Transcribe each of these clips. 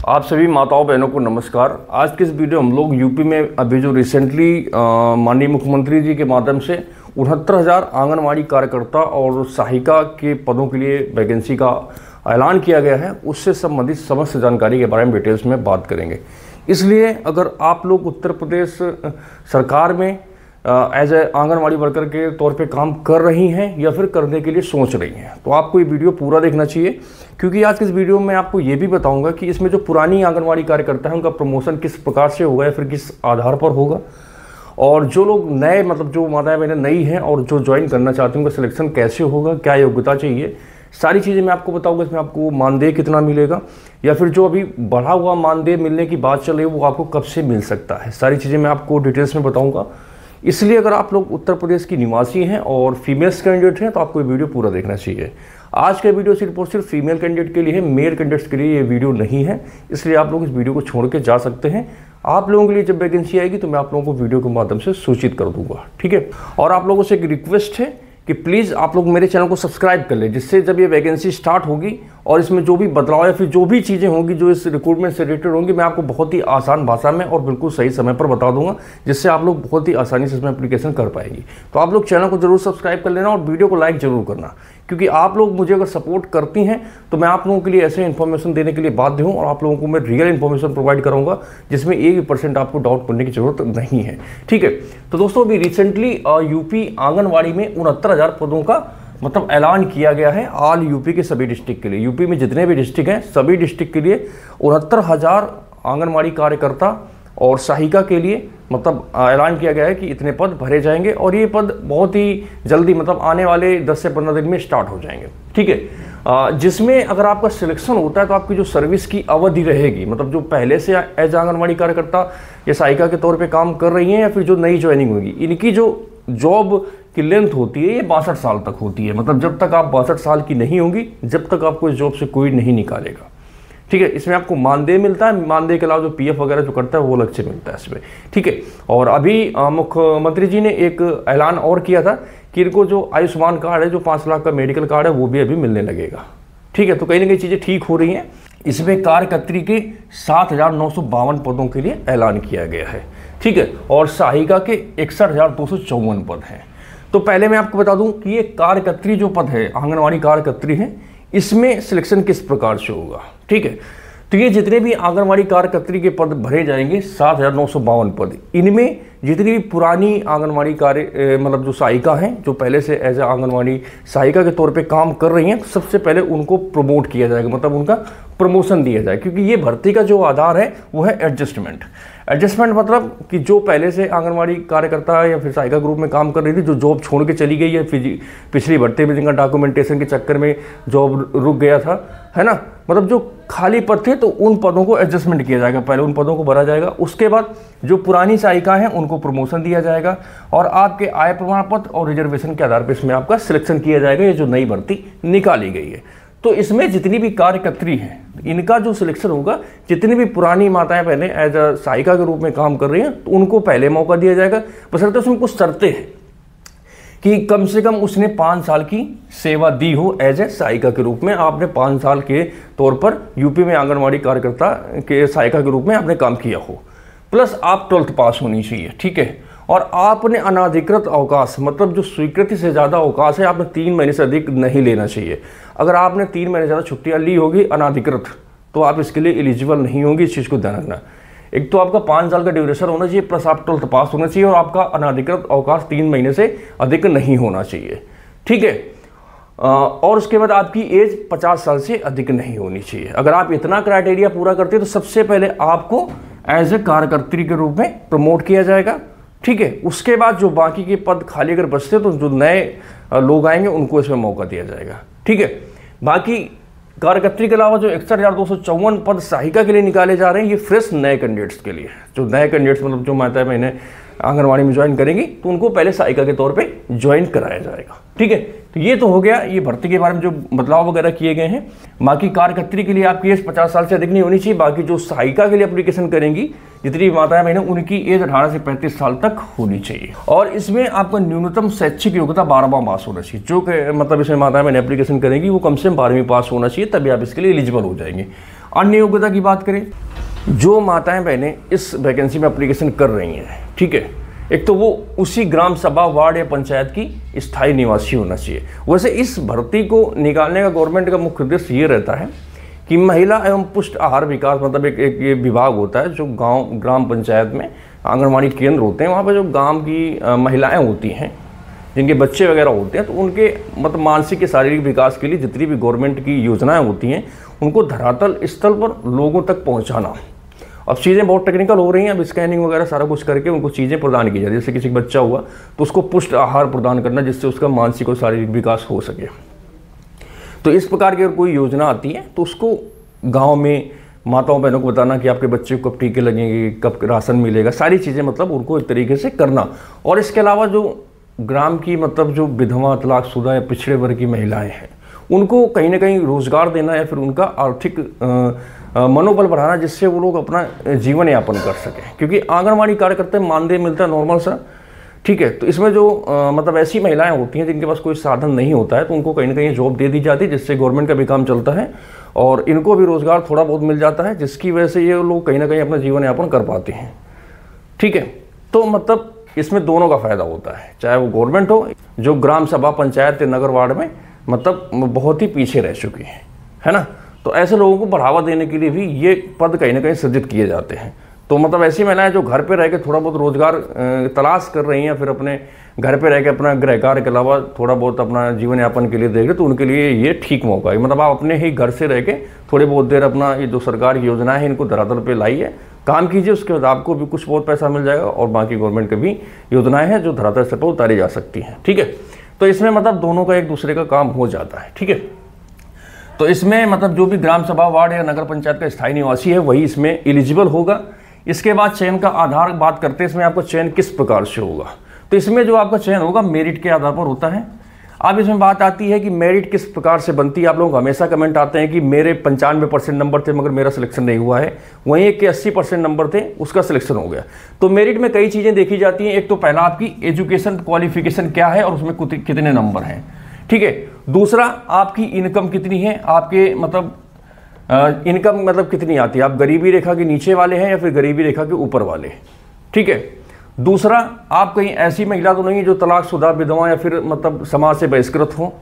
आप सभी माताओं बहनों को नमस्कार। आज के इस वीडियो हम लोग यूपी में अभी जो रिसेंटली माननीय मुख्यमंत्री जी के माध्यम से 69,000 आंगनवाड़ी कार्यकर्ता और सहायिका के पदों के लिए वैकेंसी का ऐलान किया गया है, उससे संबंधित समस्त जानकारी के बारे में डिटेल्स में बात करेंगे। इसलिए अगर आप लोग उत्तर प्रदेश सरकार में एज ए आंगनवाड़ी वर्कर के तौर पे काम कर रही हैं या फिर करने के लिए सोच रही हैं, तो आपको ये वीडियो पूरा देखना चाहिए, क्योंकि आज के इस वीडियो में आपको ये भी बताऊंगा कि इसमें जो पुरानी आंगनवाड़ी कार्यकर्ता है उनका प्रमोशन किस प्रकार से होगा या फिर किस आधार पर होगा, और जो लोग नए मतलब जो माताएं बहनें नई हैं और जो ज्वाइन करना चाहते हैं उनका सिलेक्शन कैसे होगा, क्या योग्यता चाहिए, सारी चीज़ें मैं आपको बताऊंगा। इसमें आपको मानदेय कितना मिलेगा या फिर जो अभी बढ़ा हुआ मानदेय मिलने की बात चल रही है वो आपको कब से मिल सकता है, सारी चीज़ें मैं आपको डिटेल्स में बताऊँगा। इसलिए अगर आप लोग उत्तर प्रदेश की निवासी हैं और फीमेल्स कैंडिडेट हैं तो आपको ये वीडियो पूरा देखना चाहिए। आज का वीडियो सिर्फ और सिर्फ फीमेल कैंडिडेट के लिए है, मेल कैंडिडेट्स के लिए ये वीडियो नहीं है, इसलिए आप लोग इस वीडियो को छोड़ के जा सकते हैं। आप लोगों के लिए जब वैकेंसी आएगी तो मैं आप लोगों को वीडियो के माध्यम से सूचित कर दूंगा, ठीक है। और आप लोगों से एक रिक्वेस्ट है कि प्लीज़ आप लोग मेरे चैनल को सब्सक्राइब कर लें, जिससे जब ये वैकेंसी स्टार्ट होगी और इसमें जो भी बदलाव या फिर जो भी चीज़ें होंगी जो इस रिक्रूटमेंट से रिलेटेड होंगी, मैं आपको बहुत ही आसान भाषा में और बिल्कुल सही समय पर बता दूंगा, जिससे आप लोग बहुत ही आसानी से इसमें एप्लीकेशन कर पाएंगी। तो आप लोग चैनल को जरूर सब्सक्राइब कर लेना और वीडियो को लाइक जरूर करना, क्योंकि आप लोग मुझे अगर सपोर्ट करती हैं तो मैं आप लोगों के लिए ऐसे इन्फॉर्मेशन देने के लिए बाध्य हूँ और आप लोगों को मैं रियल इन्फॉर्मेशन प्रोवाइड कराऊंगा, जिसमें 1% आपको डाउट करने की जरूरत नहीं है, ठीक है। तो दोस्तों अभी रिसेंटली यूपी आंगनवाड़ी में 69,000 पदों का मतलब ऐलान किया गया है ऑल यूपी के सभी डिस्ट्रिक्ट के लिए। यूपी में जितने भी डिस्ट्रिक्ट हैं सभी डिस्ट्रिक्ट के लिए 69,000 आंगनवाड़ी कार्यकर्ता और सहायिका के लिए मतलब ऐलान किया गया है कि इतने पद भरे जाएंगे, और ये पद बहुत ही जल्दी मतलब आने वाले 10 से 15 दिन में स्टार्ट हो जाएंगे, ठीक है। जिसमें अगर आपका सिलेक्शन होता है तो आपकी जो सर्विस की अवधि रहेगी, मतलब जो पहले से एज आंगनवाड़ी कार्यकर्ता या सहायिका के तौर पे काम कर रही हैं या फिर जो नई ज्वाइनिंग होगी, इनकी जो जॉब की लेंथ होती है ये 62 साल तक होती है। मतलब जब तक आप 62 साल की नहीं होंगी जब तक आपको इस जॉब से कोई नहीं निकालेगा, ठीक है। इसमें आपको मानदेय मिलता है, मानदेय के अलावा जो पीएफ वगैरह जो करता है वो अलग से मिलता है इसमें, ठीक है। और अभी मुख्यमंत्री जी ने एक ऐलान और किया था कि इनको जो आयुष्मान कार्ड है, जो 5 लाख का मेडिकल कार्ड है, वो भी अभी मिलने लगेगा, ठीक है। तो कहीं ना कहीं चीज़ें ठीक हो रही हैं। इसमें कार्यकर्त्री के 7,952 पदों के लिए ऐलान किया गया है, ठीक है, और सहायिका के 61,254 पद हैं। तो पहले मैं आपको बता दूं कि ये कार्यकर्त्री जो पद है, आंगनवाड़ी कार्यकर्त्री है, इसमें सिलेक्शन किस प्रकार से होगा, ठीक है। तो ये जितने भी आंगनवाड़ी कार्यकर्त्री के पद भरे जाएंगे 7,952 पद, इनमें जितनी भी पुरानी आंगनवाड़ी कार्य मतलब जो सहायिका हैं, जो पहले से एज ए आंगनवाड़ी सहायिका के तौर पे काम कर रही हैं, सबसे पहले उनको प्रमोट किया जाएगा, मतलब उनका प्रमोशन दिया जाए, क्योंकि ये भर्ती का जो आधार है वो है एडजस्टमेंट। एडजस्टमेंट मतलब कि जो पहले से आंगनवाड़ी कार्यकर्ता या फिर सहायिका ग्रुप में काम कर रही थी, जो जॉब छोड़ के चली गई है पिछली भर्ती में, जिनका डॉक्यूमेंटेशन के चक्कर में जॉब रुक गया था, है ना, मतलब जो खाली पद थे, तो उन पदों को एडजस्टमेंट किया जाएगा, पहले उन पदों को भरा जाएगा। उसके बाद जो पुरानी सहायिका हैं उनको प्रमोशन दिया जाएगा और आपके आय प्रमाण पत्र और रिजर्वेशन के आधार पर इसमें आपका सिलेक्शन किया जाएगा, ये जो नई भर्ती निकाली गई है। तो इसमें जितनी भी कार्यकर्त्री हैं इनका जो सिलेक्शन होगा, जितनी भी पुरानी माताएं पहले एज अ सहायिका के रूप में काम कर रही हैं तो उनको पहले मौका दिया जाएगा, बशर्ते उसमें कुछ शर्तें हैं कि कम से कम उसने 5 साल की सेवा दी हो एज ए सहायिका के रूप में। आपने 5 साल के तौर पर यूपी में आंगनवाड़ी कार्यकर्ता के सहायिका के रूप में आपने काम किया हो, प्लस आप 12th पास होनी चाहिए, ठीक है। और आपने अनाधिकृत अवकाश मतलब जो स्वीकृति से ज़्यादा अवकाश है आपने 3 महीने से अधिक नहीं लेना चाहिए। अगर आपने 3 महीने से ज़्यादा छुट्टियाँ ली होगी अनाधिकृत तो आप इसके लिए एलिजिबल नहीं होंगी, इस चीज़ को ध्यान रखना। एक तो आपका 5 साल का ड्यूरेशन होना चाहिए, प्लस आप 12th पास होना चाहिए, और आपका अनाधिकृत अवकाश 3 महीने से अधिक नहीं होना चाहिए, ठीक है। और उसके बाद आपकी एज 50 साल से अधिक नहीं होनी चाहिए। अगर आप इतना क्राइटेरिया पूरा करते हैं तो सबसे पहले आपको एज ए कार्यकर्त्री के रूप में प्रमोट किया जाएगा, ठीक है। उसके बाद जो बाकी के पद खाली अगर बचते तो जो नए लोग आएंगे उनको इसमें मौका दिया जाएगा, ठीक है। बाकी कार्यकर्त्री के अलावा जो 61,254 पद सहायिका के लिए निकाले जा रहे हैं, ये फ्रेश नए कैंडिडेट्स के लिए, जो नए कैंडिडेट्स मतलब जो माताएं बहनें आंगनवाड़ी में ज्वाइन करेंगी तो उनको पहले सहायिका के तौर पे ज्वाइन कराया जाएगा, ठीक है। तो ये तो हो गया ये भर्ती के बारे में जो बदलाव वगैरह किए गए हैं। बाकी कार्यकर्त्री के लिए आपकी एज 50 साल से अधिक नहीं होनी चाहिए। बाकी जो सहायिका के लिए एप्लीकेशन करेंगी जितनी माताएं बहनें, उनकी एज 18 से 35 साल तक होनी चाहिए। और इसमें आपका न्यूनतम शैक्षिक योग्यता 12वां पास होना चाहिए। जो मतलब इसमें माताएं बहनें एप्लीकेशन करेंगी वो कम से कम 12वीं पास होना चाहिए, तभी आप इसके लिए एलिजिबल हो जाएंगे। अन्य योग्यता की बात करें, जो माताएं बहनें इस वैकेंसी में एप्लीकेशन कर रही हैं, ठीक है, एक तो वो उसी ग्राम सभा, वार्ड या पंचायत की स्थायी निवासी होना चाहिए। वैसे इस भर्ती को निकालने का गवर्नमेंट का मुख्य उद्देश्य ये रहता है कि महिला एवं पुष्ट आहार विकास, मतलब एक ये विभाग होता है जो गांव ग्राम पंचायत में आंगनवाड़ी केंद्र होते हैं, वहाँ पर जो गांव की महिलाएं होती हैं, जिनके बच्चे वगैरह होते हैं, तो उनके मतलब मानसिक या शारीरिक विकास के लिए जितनी भी गवर्नमेंट की योजनाएं होती हैं उनको धरातल स्थल पर लोगों तक पहुँचाना। अब चीज़ें बहुत टेक्निकल हो रही हैं, अब स्कैनिंग वगैरह सारा कुछ करके उनको चीज़ें प्रदान की जाती है। जैसे किसी का बच्चा हुआ तो उसको पुष्ट आहार प्रदान करना, जिससे उसका मानसिक और शारीरिक विकास हो सके। तो इस प्रकार की अगर कोई योजना आती है तो उसको गांव में माताओं बहनों को बताना कि आपके बच्चे को कब टीके लगेंगे, कब राशन मिलेगा, सारी चीज़ें मतलब उनको एक तरीके से करना। और इसके अलावा जो ग्राम की मतलब जो विधवा, तलाकशुदा या पिछड़े वर्ग की महिलाएँ हैं, उनको कहीं ना कहीं रोजगार देना या फिर उनका आर्थिक मनोबल बढ़ाना, जिससे वो लोग अपना जीवन यापन कर सकें। क्योंकि आंगनवाड़ी कार्यकर्ता मानदेय मिलता है नॉर्मल सा, ठीक है, तो इसमें जो मतलब ऐसी महिलाएं होती हैं जिनके पास कोई साधन नहीं होता है, तो उनको कहीं ना कहीं जॉब दे दी जाती है, जिससे गवर्नमेंट का भी काम चलता है और इनको भी रोजगार थोड़ा बहुत मिल जाता है, जिसकी वजह से ये लोग कहीं ना कहीं अपना जीवन यापन कर पाते हैं। ठीक है, तो मतलब इसमें दोनों का फायदा होता है, चाहे वो गवर्नमेंट हो जो ग्राम सभा, पंचायत, नगर वार्ड में मतलब बहुत ही पीछे रह चुकी है ना। तो ऐसे लोगों को बढ़ावा देने के लिए भी ये पद कहीं ना कहीं सृजित किए जाते हैं। तो मतलब ऐसी महिलाएं जो घर पे रह के थोड़ा बहुत रोजगार तलाश कर रही हैं, फिर अपने घर पे रह के अपना गृह कार्य के अलावा थोड़ा बहुत अपना जीवन यापन के लिए देख रहे, तो उनके लिए ये ठीक मौका है। मतलब आप अपने ही घर से रह के थोड़ी बहुत देर अपना ये जो सरकार की योजनाएं हैं इनको धरातल पे लाइए, काम कीजिए, उसके बाद आपको भी कुछ बहुत पैसा मिल जाएगा और बाकी गवर्नमेंट की भी योजनाएं हैं जो धरातल स्तर पर उतारी जा सकती हैं। ठीक है, तो इसमें मतलब दोनों का एक दूसरे का काम हो जाता है। ठीक है, तो इसमें मतलब जो भी ग्राम सभा, वार्ड या नगर पंचायत का स्थायी निवासी है वही इसमें एलिजिबल होगा। इसके बाद चयन का आधार बात करते हैं, इसमें आपका चयन किस प्रकार से होगा। तो इसमें जो आपका चयन होगा मेरिट के आधार पर होता है। अब इसमें बात आती है कि मेरिट किस प्रकार से बनती है। आप लोग हमेशा कमेंट आते हैं कि मेरे 95% नंबर थे मगर मेरा सिलेक्शन नहीं हुआ है, वहीं एक के 80% नंबर थे उसका सिलेक्शन हो गया। तो मेरिट में कई चीज़ें देखी जाती हैं। एक तो पहला आपकी एजुकेशन क्वालिफिकेशन क्या है और उसमें कितने नंबर हैं। ठीक है, दूसरा आपकी इनकम कितनी है, आपके मतलब इनकम मतलब कितनी आती है, आप गरीबी रेखा के नीचे वाले हैं या फिर गरीबी रेखा के ऊपर वाले। ठीक है, दूसरा आप कहीं ऐसी महिला तो नहीं है जो तलाकशुदा, विधवा या फिर मतलब समाज से बहिष्कृत हो।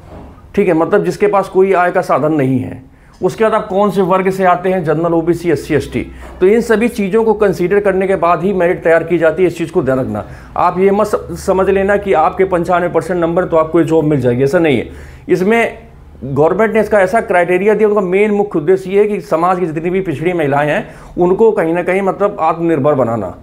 ठीक है, मतलब जिसके पास कोई आय का साधन नहीं है। उसके बाद आप कौन से वर्ग से आते हैं, जनरल, ओबीसी, एससी, एसटी। तो इन सभी चीज़ों को कंसीडर करने के बाद ही मेरिट तैयार की जाती है। इस चीज़ को ध्यान रखना। आप ये मत समझ लेना कि आपके 95% नंबर तो आपको जॉब मिल जाएगी, ऐसा नहीं है। इसमें गवर्नमेंट ने इसका ऐसा क्राइटेरिया दिया, उनका मेन मुख्य उद्देश्य ये है कि समाज की जितनी भी पिछड़ी महिलाएं हैं उनको कहीं ना कहीं मतलब आत्मनिर्भर बनाना।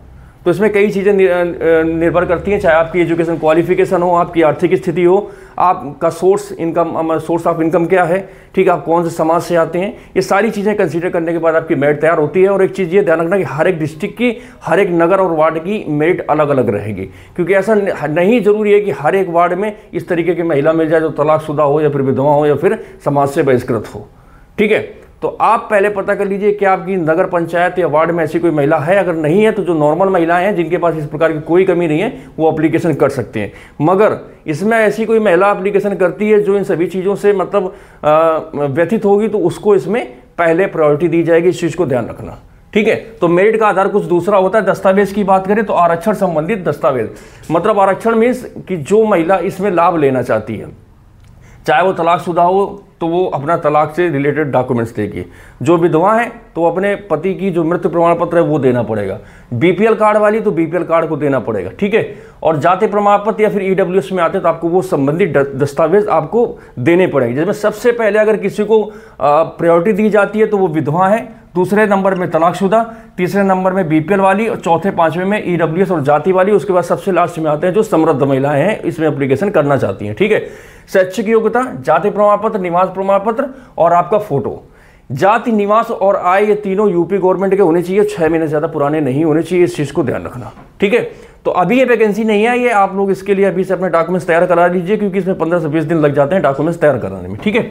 तो इसमें कई चीज़ें निर्भर करती हैं, चाहे आपकी एजुकेशन क्वालिफिकेशन हो, आपकी आर्थिक स्थिति हो, आपका सोर्स ऑफ इनकम क्या है, ठीक है, आप कौन से समाज से आते हैं, ये सारी चीज़ें कंसीडर करने के बाद आपकी मेरिट तैयार होती है। और एक चीज़ ये ध्यान रखना कि हर एक डिस्ट्रिक्ट की, हर एक नगर और वार्ड की मेरिट अलग अलग रहेगी, क्योंकि ऐसा नहीं जरूरी है कि हर एक वार्ड में इस तरीके की महिला मिल जाए जो तलाकशुदा हो या फिर विधवा हो या फिर समाज से बहिष्कृत हो। ठीक है, तो आप पहले पता कर लीजिए कि आपकी नगर पंचायत या वार्ड में ऐसी कोई महिला है। अगर नहीं है तो जो नॉर्मल महिलाएं हैं जिनके पास इस प्रकार की कोई कमी नहीं है वो एप्लीकेशन कर सकते हैं। मगर इसमें ऐसी कोई महिला एप्लीकेशन करती है जो इन सभी चीज़ों से मतलब व्यथित होगी तो उसको इसमें पहले प्रायोरिटी दी जाएगी। इस चीज़ को ध्यान रखना। ठीक है, तो मेरिट का आधार कुछ दूसरा होता है। दस्तावेज की बात करें तो आरक्षण संबंधित दस्तावेज, मतलब आरक्षण मीन्स कि जो महिला इसमें लाभ लेना चाहती है, चाहे वो तलाकशुदा हो तो वो अपना तलाक से रिलेटेड डॉक्यूमेंट्स देगी, जो विधवा है तो अपने पति की जो मृत्यु प्रमाण पत्र है वो देना पड़ेगा, बीपीएल कार्ड वाली तो बीपीएल कार्ड को देना पड़ेगा। ठीक है, और जाति प्रमाण पत्र या फिर ईडब्ल्यूएस में आते तो आपको वो संबंधित दस्तावेज आपको देने पड़ेंगे, जिसमें सबसे पहले अगर किसी को प्रायोरिटी दी जाती है तो वो विधवा है, दूसरे नंबर में तलाकशुदा, तीसरे नंबर में बीपीएल वाली और चौथे पांचवें में ईडब्ल्यूएस और जाति वाली। उसके बाद सबसे लास्ट में आते हैं जो समृद्ध महिलाएं हैं, इसमें एप्लीकेशन करना चाहती हैं। ठीक है, शैक्षिक योग्यता, जाति प्रमाण पत्र, निवास प्रमाण पत्र और आपका फोटो। जाति, निवास और आय ये तीनों यूपी गवर्नमेंट के होने चाहिए, 6 महीने ज्यादा पुराने नहीं होने चाहिए। इस चीज को ध्यान रखना। ठीक है, तो अभी ये वैकेंसी नहीं है, ये आप लोग इसके लिए अभी से अपने डॉक्यूमेंट्स तैयार करा लीजिए, क्योंकि इसमें 15 से 20 दिन लग जाते हैं डॉक्यूमेंट्स तैयार कराने में। ठीक है,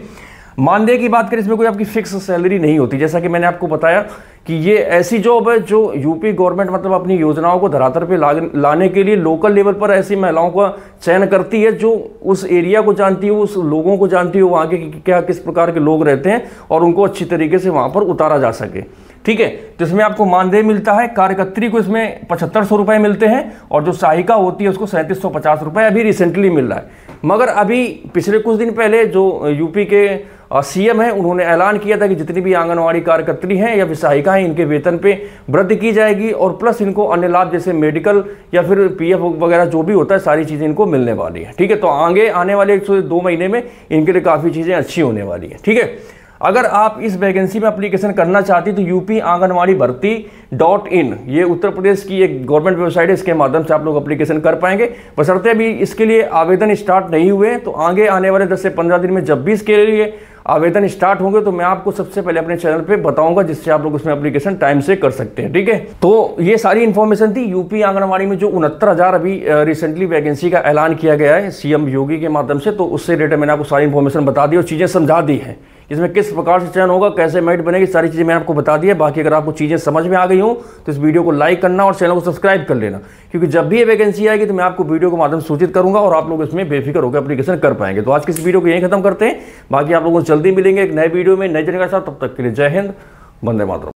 मानदेय की बात करें, इसमें कोई आपकी फिक्स सैलरी नहीं होती। जैसा कि मैंने आपको बताया कि ये ऐसी जॉब है जो यूपी गवर्नमेंट मतलब अपनी योजनाओं को धरातल पे लाने के लिए लोकल लेवल पर ऐसी महिलाओं का चयन करती है जो उस एरिया को जानती है, उस लोगों को जानती है, वहाँ के क्या किस प्रकार के लोग रहते हैं और उनको अच्छी तरीके से वहाँ पर उतारा जा सके। ठीक है, तो इसमें आपको मानदेय मिलता है। कार्यकर्त्री को इसमें 7500 रुपये मिलते हैं और जो सहायिका होती है उसको 3750 रुपये अभी रिसेंटली मिल रहा है। मगर अभी पिछले कुछ दिन पहले जो यूपी के सीएम है उन्होंने ऐलान किया था कि जितनी भी आंगनवाड़ी कार्यकर्त्री हैं या सहायिका हैं इनके वेतन पे वृद्धि की जाएगी और प्लस इनको अन्य लाभ जैसे मेडिकल या फिर पीएफ वगैरह जो भी होता है सारी चीज़ें इनको मिलने वाली है। ठीक है, तो आगे आने वाले 102 महीने में इनके लिए काफ़ी चीज़ें अच्छी होने वाली है। ठीक है, अगर आप इस वैकेंसी में एप्लीकेशन करना चाहती हैं तो यूपी आंगनवाड़ी भर्ती .in ये उत्तर प्रदेश की एक गवर्नमेंट वेबसाइट है, इसके माध्यम से आप लोग एप्लीकेशन कर पाएंगे। बशर्ते अभी इसके लिए आवेदन स्टार्ट नहीं हुए तो आगे आने वाले 10 से 15 दिन में जब भी इसके लिए आवेदन स्टार्ट होंगे तो मैं आपको सबसे पहले अपने चैनल पे बताऊंगा, जिससे आप लोग उसमें एप्लीकेशन टाइम से कर सकते हैं। ठीक है, तो ये सारी इन्फॉर्मेशन थी यूपी आंगनवाड़ी में जो 69,000 अभी रिसेंटली वैकेंसी का ऐलान किया गया है सीएम योगी के माध्यम से, तो उससे रिलेटेड मैंने आपको सारी इन्फॉर्मेशन बता दी और चीज़ें समझा दी है। इसमें किस प्रकार से चयन होगा, कैसे मेरिट बनेगी, सारी चीज़ें मैंने आपको बता दी है। बाकी अगर आपको चीज़ें समझ में आ गई हो तो इस वीडियो को लाइक करना और चैनल को सब्सक्राइब कर लेना, क्योंकि जब भी ये वैकेंसी आएगी तो मैं आपको वीडियो के माध्यम से सूचित करूंगा और आप लोग इसमें बेफिक्र होकर एप्लीकेशन कर पाएंगे। तो आज की इस वीडियो को यहीं खत्म करते हैं, बाकी आप लोगों को जल्दी मिलेंगे एक नए वीडियो में नए जानकारी के साथ। तब तक के लिए जय हिंद, वंदे मातरम।